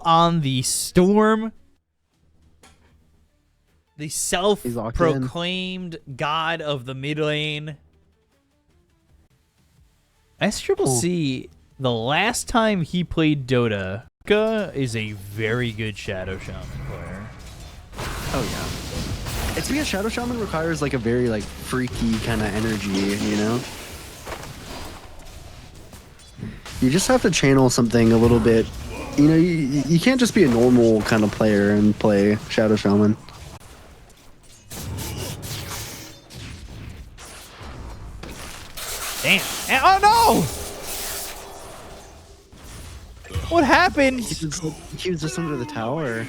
on the Storm. The self-proclaimed god of the mid lane. SCCC, the last time he played Dota, BOBOKA is a very good Shadow Shaman player. Oh yeah. It's because Shadow Shaman requires like a very like freaky kind of energy, you know? You just have to channel something a little bit. You know, you can't just be a normal kind of player and play Shadow Shaman. Damn. Oh no! What happened? He was just under the tower.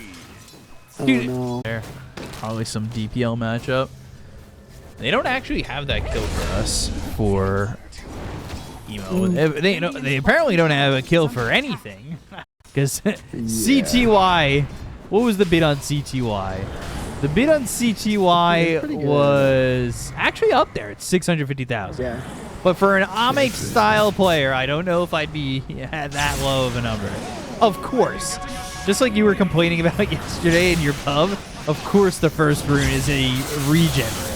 Oh no. Probably some DPL matchup. They don't actually have that kill for us for EMO. They apparently don't have a kill for anything. Because CTY, what was the bid on CTY? The bid on CTY was actually up there. It's 650,000. Yeah. But for an Amic style player, I don't know if I'd be at that low of a number. Of course. Just like you were complaining about yesterday in your pub, of course the first rune is a regen rune.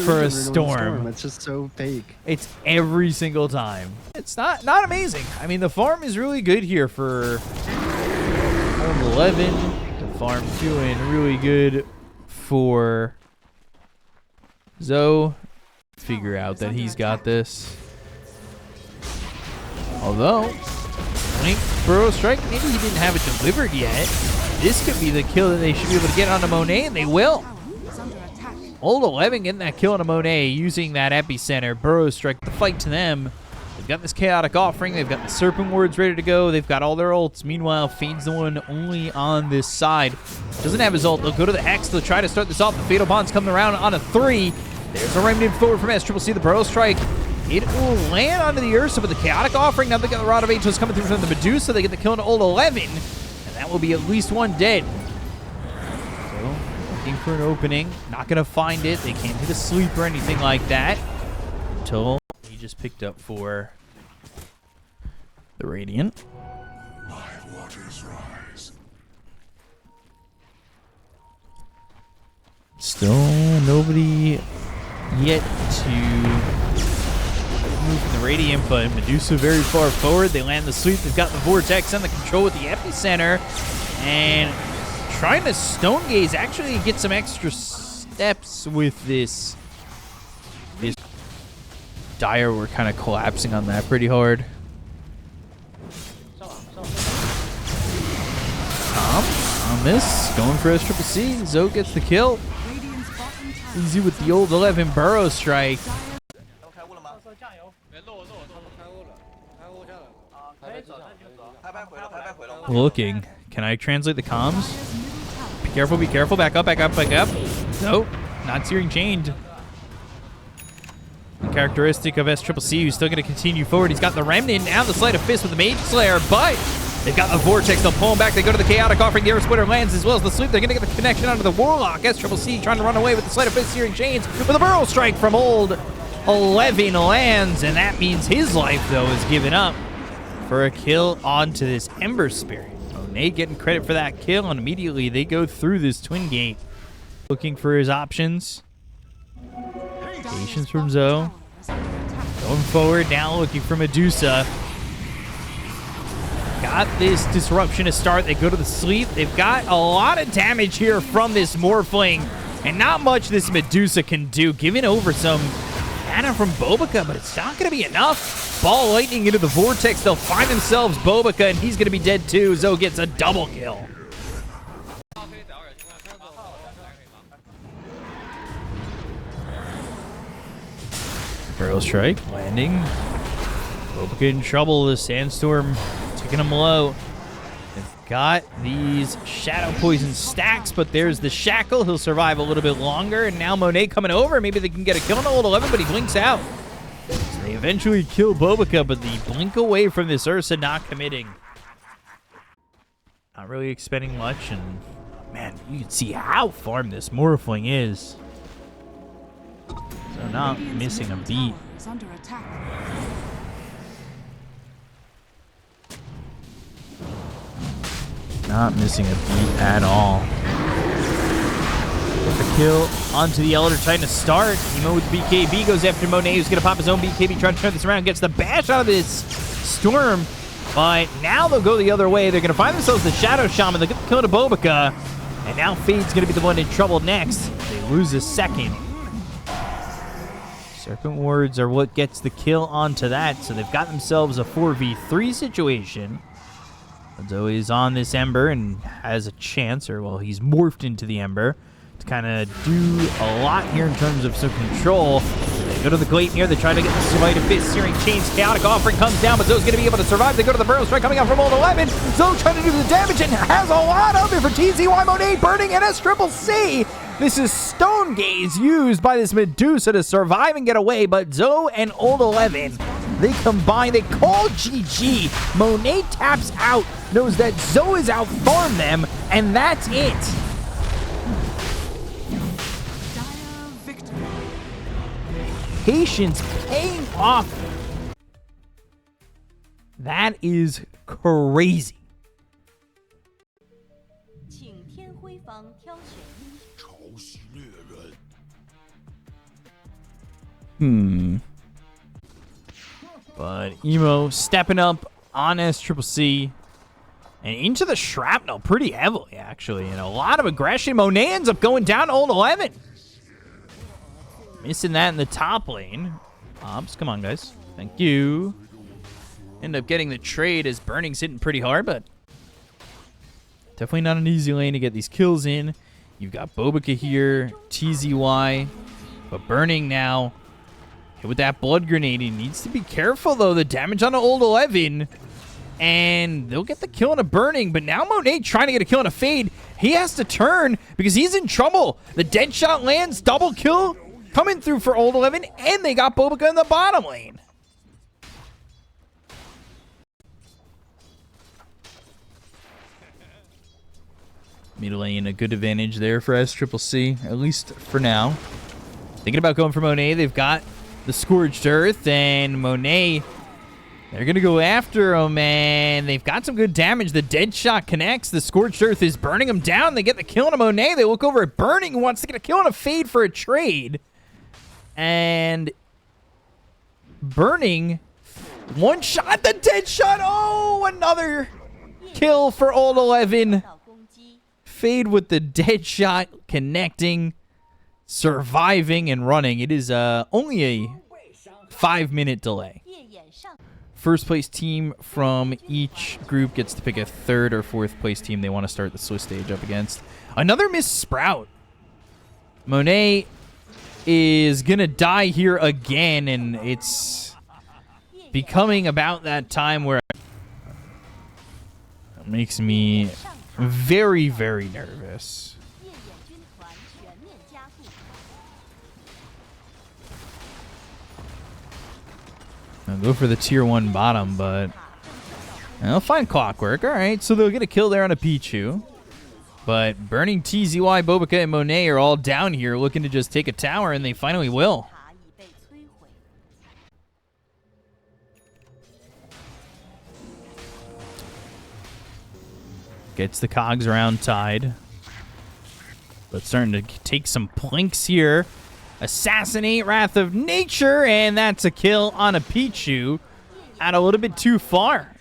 For a storm. It's just so fake. It's every single time. It's not amazing. I mean, the farm is really good here for farm 11. The farm 2 and really good for ZHOU. Figure out that he's got this. Although, Blink Burrow Strike, maybe he didn't have it delivered yet. This could be the kill that they should be able to get onto MONET, and they will. Old 11 getting that kill on a MONET using that epicenter. Burrow Strike, the fight to them. They've got this chaotic offering. They've got the Serpent Wards ready to go. They've got all their ults. Meanwhile, Fade's the one only on this side. Doesn't have his ult. They'll go to the Hex. They'll try to start this off. The Fatal Bond's coming around on a 3. There's a remnant forward from SCCC. The Burrow Strike. It will land onto the Ursa, but the chaotic offering. Now they got the Rod of Ageless coming through from the Medusa. They get the kill into Old 11. And that will be at least one dead. So, looking for an opening. Not going to find it. They can't hit a sleep or anything like that. Until he just picked up for the Radiant. Still nobody yet to move from the Radiant, but Medusa very far forward. They land the sweep. They've got the Vortex and the control with the epicenter. And trying to Stone Gaze actually get some extra steps with this. Dire, we're kind of collapsing on that pretty hard. Tom on this, going for SCCC. ZHOU gets the kill. Easy with the old 11 Burrow Strike. Looking. Can I translate the comms? Be careful, be careful. Back up, back up, back up. Nope. Not searing chained. Characteristic of SCCC, who's still going to continue forward. He's got the Remnant now, the Sleight of Fist with the Mage Slayer, but they've got the Vortex. They'll pull him back. They go to the Chaotic offering. The Air Splitter lands as well as the Sleep. They're going to get the connection onto the Warlock. SCCC trying to run away with the Sleight of Fist, searing chains with a Burrow Strike from Old 11 lands, and that means his life, though, is given up for a kill onto this Ember Spirit. MONET getting credit for that kill, and immediately they go through this Twin Gate. Looking for his options. Patience from ZHOU. Going forward now, looking for Medusa. Got this disruption to start. They go to the sleep. They've got a lot of damage here from this Morphling, and not much this Medusa can do. Giving over some mana from BOBOKA, but it's not going to be enough. Ball lightning into the Vortex. They'll find themselves BOBOKA, and he's going to be dead too. ZHOU gets a double kill. Burrow Strike landing. BOBOKA in trouble. The Sandstorm taking him low. They've got these Shadow Poison stacks, but there's the Shackle. He'll survive a little bit longer. And now MONET coming over. Maybe they can get a kill on Old 11, but he blinks out. So they eventually kill BOBOKA, but the blink away from this Ursa not committing. Not really expending much, and man, you can see how farm this Morphling is. So not missing a beat. Not missing a beat at all. Get the kill onto the Elder Titan to start. EMO with BKB goes after Monet, who's going to pop his own BKB, trying to turn this around, gets the bash out of this Storm. But now they'll go the other way. They're going to find themselves the Shadow Shaman. They'll get the kill to BOBOKA. And now Fade's going to be the one in trouble next. They lose a second. Serpent Wards are what gets the kill onto that. So they've got themselves a 4v3 situation. ZHOU is on this Ember and has a chance, or well, he's morphed into the Ember to kind of do a lot here in terms of some control. They go to the Gleipnir, they try to get the Surviving Fist, Searing Chains, Chaotic Offering comes down, but ZHOU's going to be able to survive. They go to the Burrow Strike coming out from Old 11. ZHOU trying to do the damage and has a lot of it for TZY Monet, burning in SCCC. This is Stone Gaze used by this Medusa to survive and get away, but ZHOU and Old 11, they combine, they call GG. Monet taps out, knows that ZHOU is outfarmed them, and that's it. Patience paying off. That is crazy. But EMO stepping up on SCCC and into the shrapnel pretty heavily, actually. And a lot of aggression. Monet ends up going down to Old 11. Missing that in the top lane. Ops, come on, guys. Thank you. End up getting the trade as Burning's hitting pretty hard, but definitely not an easy lane to get these kills in. You've got BOBOKA here, TZY, but Burning now hit with that blood grenade. He needs to be careful, though. The damage on the Old 11, and they'll get the kill on a Burning, but now Monet trying to get a kill on a Fade. He has to turn because he's in trouble. The dead shot lands, double kill coming through for Old 11, and they got BOBOKA in the bottom lane. Mid lane, a good advantage there for SCCC, at least for now. Thinking about going for Monet, they've got the Scorched Earth, and Monet, they're going to go after him, and they've got some good damage. The dead shot connects. The Scorched Earth is burning him down. They get the kill on a Monet. They look over at Burning, who wants to get a kill on a Fade for a trade. And Burning, one shot, the dead shot. Oh, another kill for Old 11. Fade with the dead shot, connecting, surviving, and running. It is only a 5-minute delay. First place team from each group gets to pick a third or fourth place team they want to start the Swiss stage up against. Another missed Sprout. Monet is going to die here again, and it's becoming about that time where it makes me very, very nervous. I'll go for the tier 1 bottom, but they'll find Clockwork. All right, so they'll get a kill there on a Pichu. But Burning, TZY, BOBOKA, and Monet are all down here looking to just take a tower, and they finally will. Gets the cogs around tied. But starting to take some plinks here. Assassinate Wrath of Nature, and that's a kill on a Pichu. Out a little bit too far.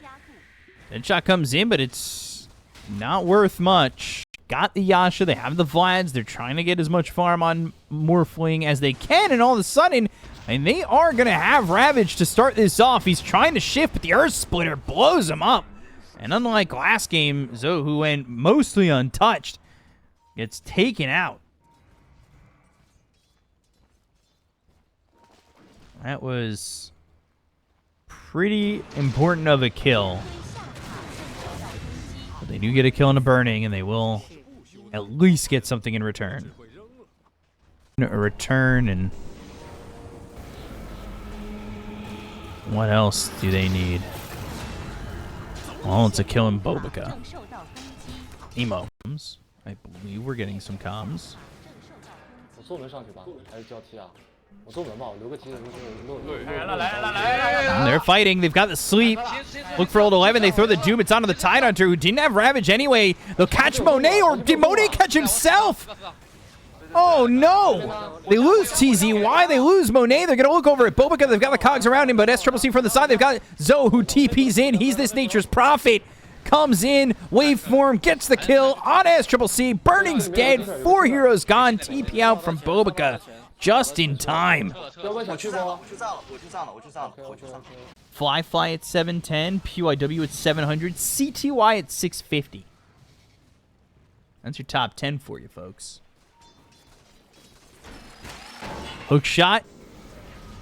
Deadshot comes in, but it's not worth much. Got the Yasha, they have the Vlads, they're trying to get as much farm on Morphling as they can, and all of a sudden, and they are going to have Ravage to start this off. He's trying to shift, but the Earth Splitter blows him up. And unlike last game, ZHOU, who went mostly untouched, gets taken out. That was pretty important of a kill. But they do get a kill on a Burning, and they will at least get something in return. A return, and what else do they need? Well, it's a kill in BOBOKA. EMO. I believe we're getting some comms. And they're fighting. They've got the sleep. Look for old 11. They throw the Doom. It's onto the Tidehunter, who didn't have Ravage anyway. They'll catch Monet, or did Monet catch himself? Oh, no. They lose TZY. They lose Monet. They're going to look over at BOBOKA. They've got the cogs around him, but SCCC from the side. They've got ZHOU, who TPs in. He's this nature's prophet. Comes in, waveform, gets the kill on SCCC. Burning's dead. 4 heroes gone. TP out from BOBOKA. Just in time. Fly at 710, PYW at 700, CTY at 650. That's your top 10 for you, folks. Hook shot.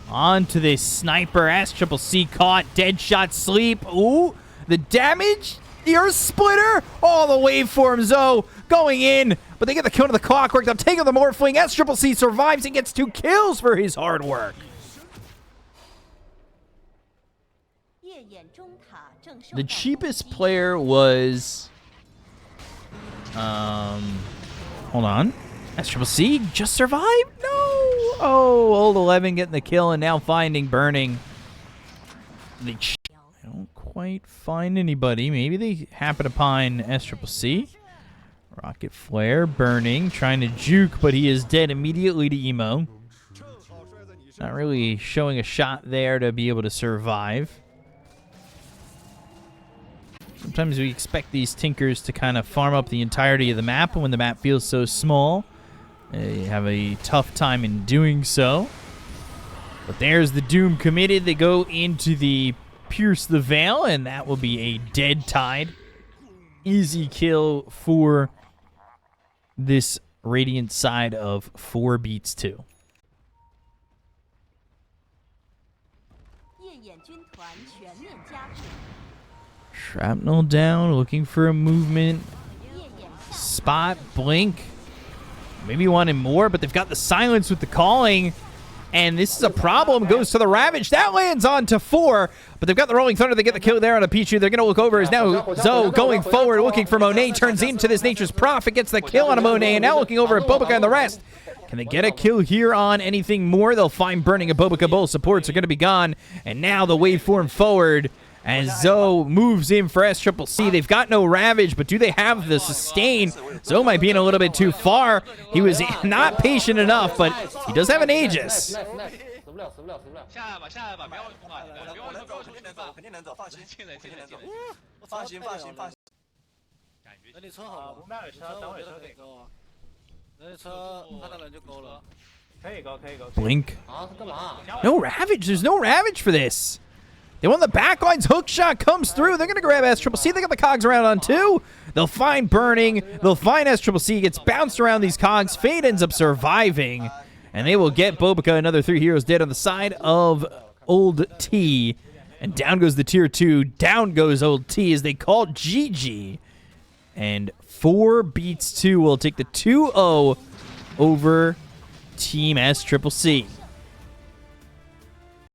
On to this sniper. SCCC caught. Dead shot sleep. Ooh, the damage. The Earth Splitter. Oh, the waveform ZHOU going in. But they get the kill to the Clockwork. They'll take on the Morphling. SCCC survives and gets 2 kills for his hard work. The cheapest player was... hold on. SCCC just survived? No! Oh, old 11 getting the kill and now finding Burning. I don't quite find anybody. Maybe they happen upon SCCC. Rocket Flare, Burning, trying to juke, but he is dead immediately to EMO. Not really showing a shot there to be able to survive. Sometimes we expect these Tinkers to kind of farm up the entirety of the map, and when the map feels so small, they have a tough time in doing so. But there's the Doom committed. They go into the Pierce the Veil, and that will be a dead Tide. Easy kill for this Radiant side of 4 beats 2. Shrapnel down, looking for a movement. Spot, blink. Maybe wanted more, but they've got the silence with the calling. And this is a problem. Goes to the Ravage. That lands on to 4. But they've got the Rolling Thunder. They get the kill there on a Pichu. They're going to look over as now ZHOU going forward, looking for Monet. Turns into this Nature's Prophet. Gets the kill on a Monet. And now looking over at BOBOKA and the rest. Can they get a kill here on anything more? They'll find Burning and BOBOKA. Both supports are going to be gone. And now the waveform forward as ZHOU moves in for SCCC. They've got no Ravage, but do they have the sustain? ZHOU might be in a little bit too far. He was not patient enough, but he does have an Aegis. Blink. No Ravage. There's no Ravage for this. They want the backlines. Hook shot comes through. They're going to grab SCCC. They got the cogs around on 2. They'll find Burning. They'll find SCCC. Gets bounced around these cogs. Fade ends up surviving. And they will get BOBOKA. Another 3 heroes dead on the side of Old T. And down goes the tier 2. Down goes Old T as they call GG. And 4 beats 2 will take the 2-0 over Team SCCC.